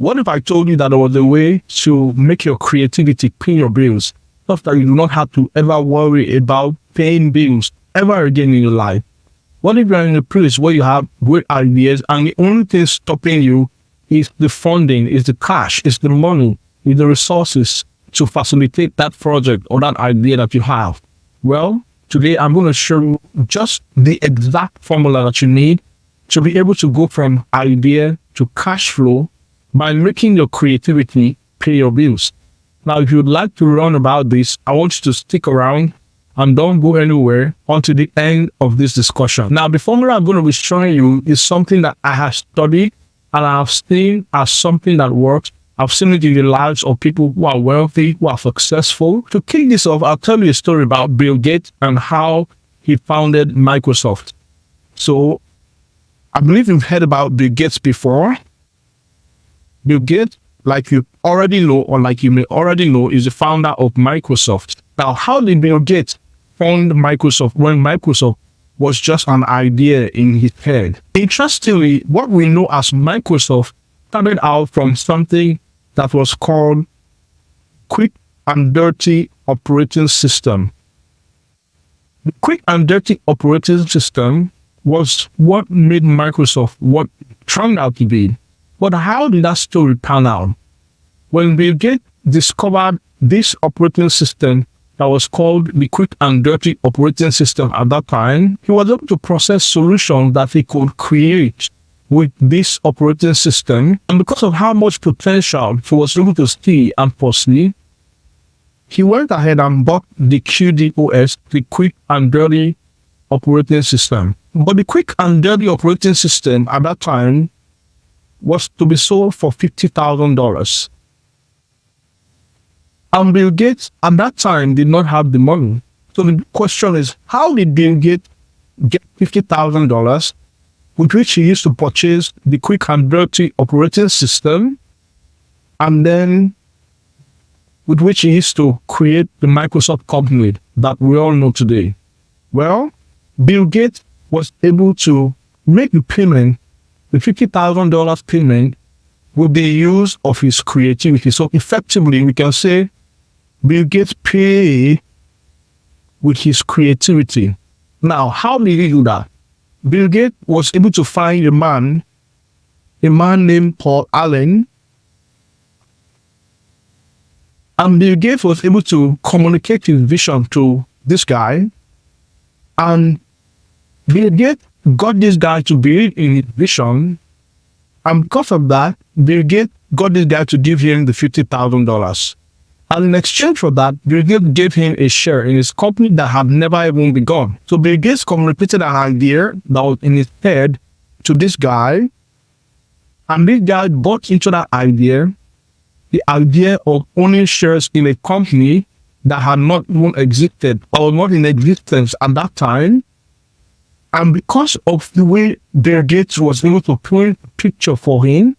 What if I told you that there was a way to make your creativity pay your bills, such that you do not have to ever worry about paying bills ever again in your life? What if you're in a place where you have great ideas and the only thing stopping you is the funding, is the cash, is the money, is the resources to facilitate that project or that idea that you have? Well, today I'm going to show you just the exact formula that you need to be able to go from idea to cash flow by making your creativity pay your bills. Now, if you'd like to learn about this, I want you to stick around and don't go anywhere until the end of this discussion. Now, the formula I'm going to be showing you is something that I have studied and I have seen as something that works. I've seen it in the lives of people who are wealthy, who are successful. To kick this off, I'll tell you a story about Bill Gates and how he founded Microsoft. So, I believe you've heard about Bill Gates before. Bill Gates, like you already know, or like you may already know, is the founder of Microsoft. Now, how did Bill Gates found Microsoft when Microsoft was just an idea in his head? Interestingly, what we know as Microsoft started out from something that was called quick and dirty operating system. The quick and dirty operating system was what made Microsoft what it turned out to be. But how did that story pan out? When Bill Gates discovered this operating system that was called the quick and dirty operating system at that time, he was able to process solutions that he could create with this operating system. And because of how much potential he was able to see and foresee, he went ahead and bought the QDOS, the quick and dirty operating system. But the quick and dirty operating system at that time was to be sold for $50,000. And Bill Gates at that time did not have the money. So the question is, how did Bill Gates get $50,000 with which he used to purchase the quick and dirty operating system, and then with which he used to create the Microsoft company that we all know today? Well, Bill Gates was able to make the payment, the $50,000 payment, with the use of his creativity. So effectively, we can say Bill Gates paid with his creativity. Now, how did he do that? Bill Gates was able to find a man named Paul Allen, and Bill Gates was able to communicate his vision to this guy, and Bill Gates got this guy to believe in his vision, and because of that, Bill Gates got this guy to give him the $50,000. And in exchange for that, Bill Gates gave him a share in his company that had never even begun. So Bill Gates communicated an idea that was in his head to this guy, and this guy bought into that idea, the idea of owning shares in a company that had not even existed or not in existence at that time. And because of the way Bill Gates was able to paint a picture for him,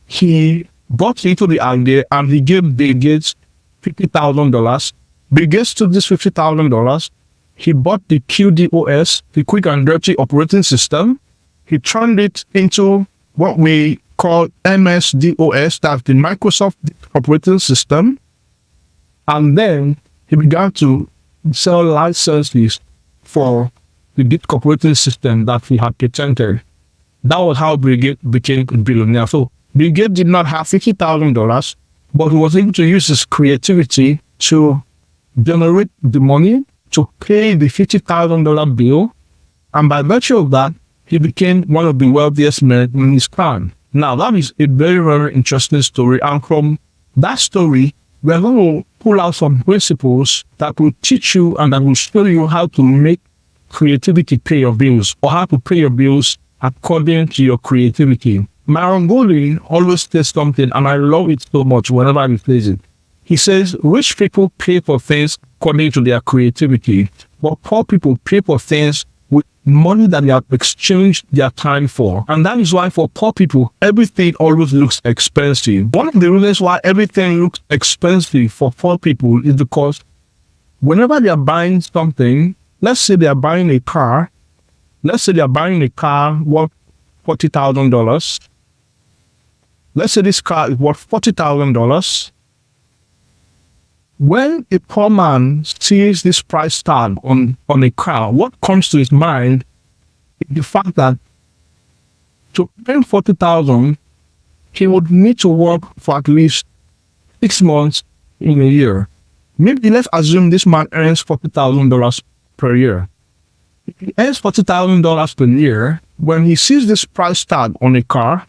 he bought into the idea and he gave Bill Gates $50,000. Bill Gates took this $50,000. He bought the QDOS, the quick and dirty operating system. He turned it into what we call MS-DOS, that's the Microsoft operating system. And then he began to sell licenses for the Git operating system that he had patented. That was how Bill Gates became a billionaire. So Bill Gates did not have $50,000, but he was able to use his creativity to generate the money to pay the $50,000 bill. And by virtue of that, he became one of the wealthiest men in his time. Now, that is a very, very interesting story. And from that story, we're going to pull out some principles that will teach you and that will show you how to make creativity pay your bills, or how to pay your bills according to your creativity. Myron Golden always says something, and I love it so much whenever he says it. He says, rich people pay for things according to their creativity, but poor people pay for things with money that they have exchanged their time for. And that is why for poor people, everything always looks expensive. One of the reasons why everything looks expensive for poor people is because whenever they are buying something, let's say they are buying a car, worth $40,000. Let's say this car is worth $40,000. When a poor man sees this price tag on a car, what comes to his mind is the fact that to earn 40,000, he would need to work for at least 6 months in a year. Maybe let's assume this man earns $40,000 per year. If he earns $40,000 per year, when he sees this price tag on a car,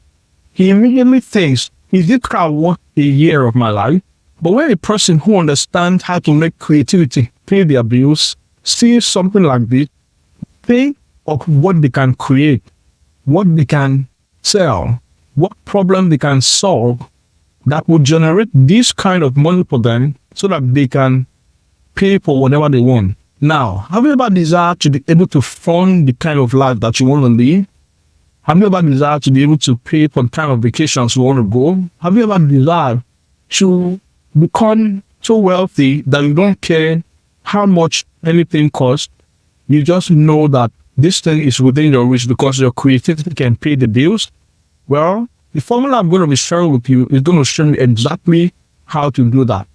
he immediately thinks, is this car worth a year of my life? But when a person who understands how to make creativity pay their bills sees something like this, think of what they can create, what they can sell, what problem they can solve that would generate this kind of money for them so that they can pay for whatever they want. Now, have you ever desired to be able to fund the kind of life that you want to live? Have you ever desired to be able to pay for the kind of vacations you want to go? Have you ever desired to become so wealthy that you don't care how much anything costs? You just know that this thing is within your reach because your creativity can pay the bills. Well, the formula I'm going to be sharing with you is going to show you exactly how to do that.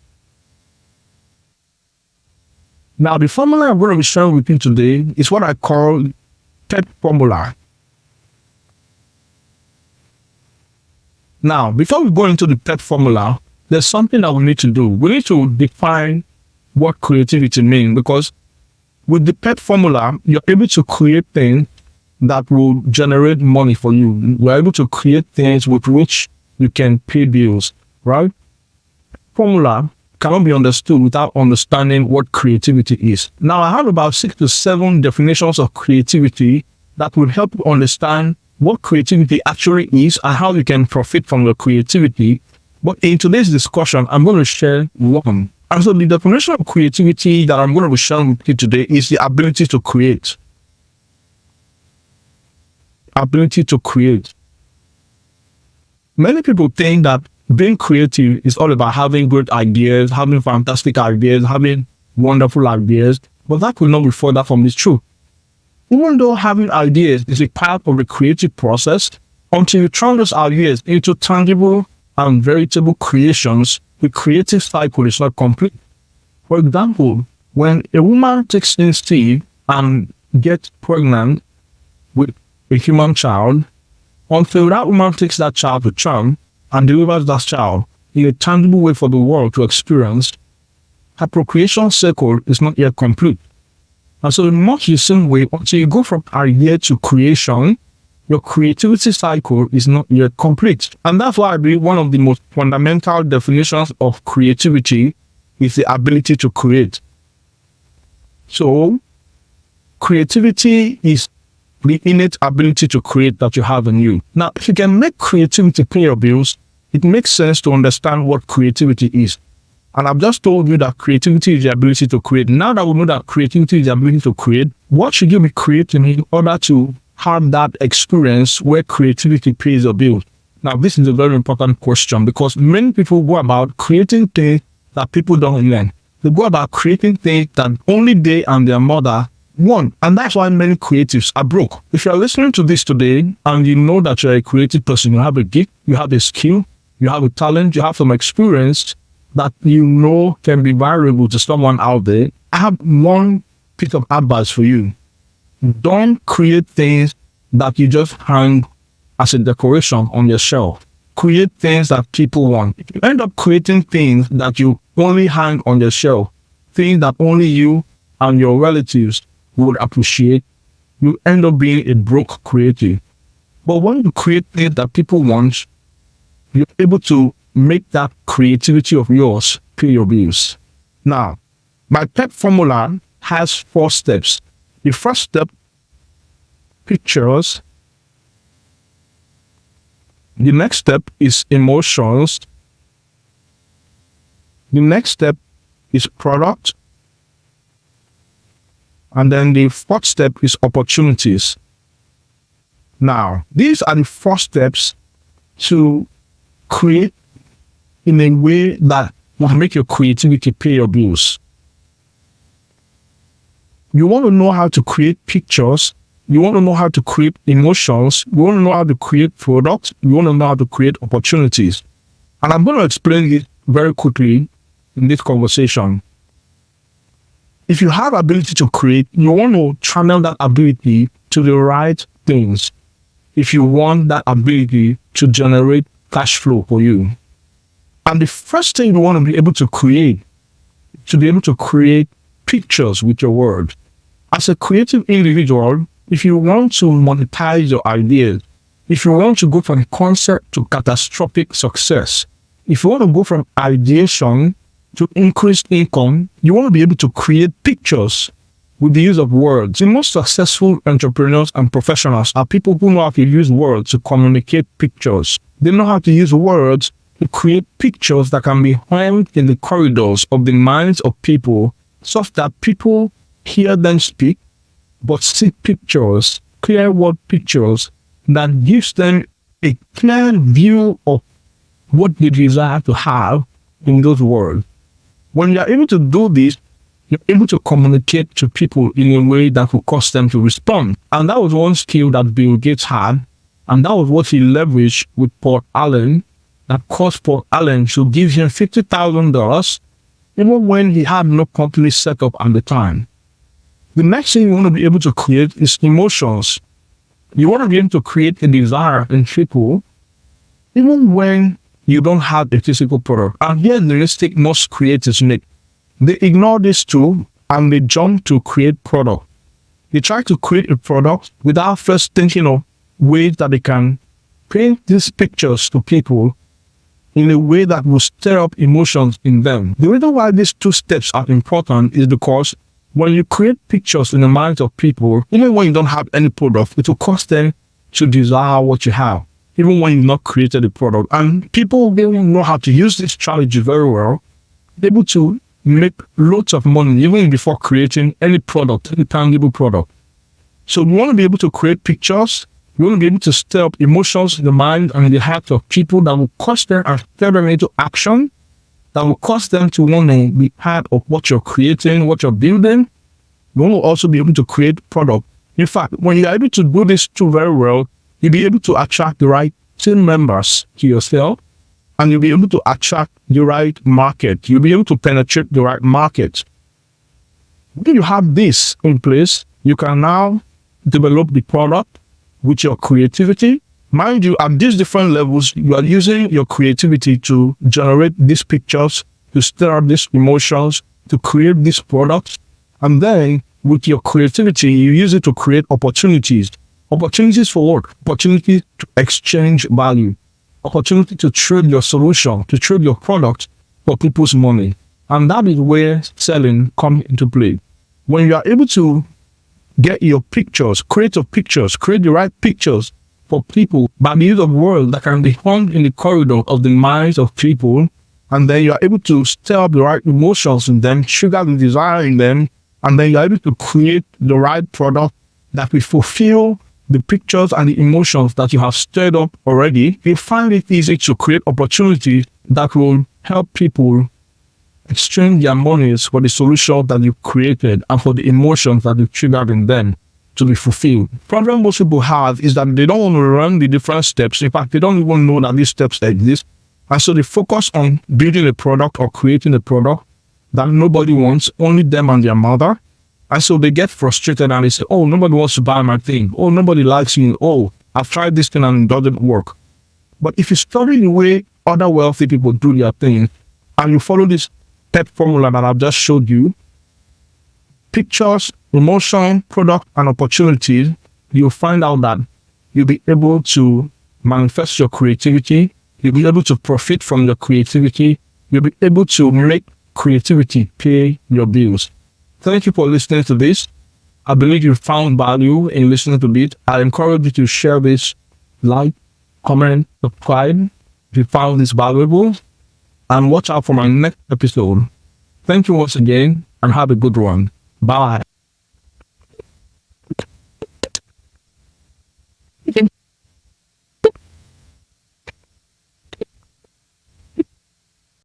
Now, the formula I'm going to be sharing with you today is what I call TED formula. Now, before we go into the TED formula, there's something that we need to do. We need to define what creativity means, because with the TED formula, you're able to create things that will generate money for you. You're able to create things with which you can pay bills, right? Formula cannot be understood without understanding what creativity is. Now, I have about 6 to 7 definitions of creativity that will help you understand what creativity actually is and how you can profit from your creativity. But in today's discussion, I'm going to share one. And so the definition of creativity that I'm going to be sharing with you today is the ability to create. Ability to create. Many people think that being creative is all about having good ideas, having fantastic ideas, having wonderful ideas, but that could not be further from the truth. Even though having ideas is a part of the creative process, until you turn those ideas into tangible and veritable creations, the creative cycle is not complete. For example, when a woman takes initiative and gets pregnant with a human child, until that woman takes that child to term and delivers that child in a tangible way for the world to experience, her procreation cycle is not yet complete. And so in much the same way, until you go from idea to creation, your creativity cycle is not yet complete. And that's why I believe one of the most fundamental definitions of creativity is the ability to create. So, creativity is the innate ability to create that you have in you. Now, if you can make creativity pay your bills, it makes sense to understand what creativity is. And I've just told you that creativity is the ability to create. Now that we know that creativity is the ability to create, what should you be creating in order to have that experience where creativity pays your bills? Now, this is a very important question because many people go about creating things that people don't learn. They go about creating things that only they and their mother want. And that's why many creatives are broke. If you're listening to this today and you know that you're a creative person, you have a gift, you have a skill, you have a talent, you have some experience that you know can be valuable to someone out there, I have one piece of advice for you. Don't create things that you just hang as a decoration on your shelf. Create things that people want. If you end up creating things that you only hang on your shelf, things that only you and your relatives would appreciate, you end up being a broke creative. But when you create things that people want, you're able to make that creativity of yours pay your bills. Now, my TED formula has 4 steps. The first step, pictures. The next step is emotions. The next step is product. And then the 4th step is opportunities. Now, these are the 4 steps to create in a way that will make your creativity pay your bills. You want to know how to create pictures, You want to know how to create emotions. You want to know how to create products. You want to know how to create opportunities. And I'm going to explain it very quickly in this conversation. If you have ability to create, you want to channel that ability to the right things. If you want that ability to generate cash flow for you. And the first thing you want to be able to create pictures with your words. As a creative individual, if you want to monetize your ideas, if you want to go from concept to catastrophic success, if you want to go from ideation to increased income, you want to be able to create pictures with the use of words. The most successful entrepreneurs and professionals are people who know how to use words to communicate pictures. They know how to use words to create pictures that can be hung in the corridors of the minds of people, such that people hear them speak, but see pictures, clear word pictures that gives them a clear view of what they desire to have in those words. When you're able to do this, you're able to communicate to people in a way that will cause them to respond. And that was one skill that Bill Gates had, and that was what he leveraged with Paul Allen, that caused Paul Allen to give him $50,000, even when he had no company set up at the time. The next thing you want to be able to create is emotions. You want to be able to create a desire in people, even when you don't have a physical product. And here the mistake most creators make. They ignore this too, and they jump to create product. They try to create a product without first thinking of ways that they can paint these pictures to people in a way that will stir up emotions in them. The reason why these two steps are important is because when you create pictures in the minds of people, even when you don't have any product, it will cause them to desire what you have, even when you've not created a product. And people really know how to use this strategy very well. They're able to make lots of money even before creating any product, any tangible product. So you want to be able to create pictures. You want to be able to stir up emotions in the mind and in the hearts of people that will cause them and stir them into action, that will cause them to want to be part of what you're creating, what you're building. You want to also be able to create product. In fact, when you're able to do this too very well, you'll be able to attract the right team members to yourself, and you'll be able to attract the right market. You'll be able to penetrate the right market. When you have this in place, you can now develop the product with your creativity. Mind you, at these different levels, you are using your creativity to generate these pictures, to stir up these emotions, to create these products. And then with your creativity, you use it to create opportunities. Opportunities for what? Opportunity to exchange value. Opportunity to trade your solution, to trade your product for people's money. And that is where selling comes into play. When you are able to get your pictures, create the right pictures for people by the use of words that can be hung in the corridor of the minds of people, and then you are able to stir up the right emotions in them, trigger the desire in them, and then you are able to create the right product that will fulfill the pictures and the emotions that you have stirred up already. You find it easy to create opportunities that will help people exchange their monies for the solution that you've created and for the emotions that you've triggered in them to be fulfilled. The problem most people have is that they don't want to run the different steps. In fact, they don't even know that these steps exist. And so they focus on building a product or creating a product that nobody wants, only them and their mother. And so they get frustrated and they say, oh, nobody wants to buy my thing. Oh, nobody likes me. Oh, I've tried this thing and it doesn't work. But if you study the way other wealthy people do their thing and you follow this step formula that I've just showed you, pictures, emotion, product, and opportunities, you'll find out that you'll be able to manifest your creativity. You'll be able to profit from your creativity. You'll be able to make creativity pay your bills. Thank you for listening to this. I believe you found value in listening to it. I encourage you to share this, like, comment, subscribe if you found this valuable, and watch out for my next episode. Thank you once again, and have a good one. Bye.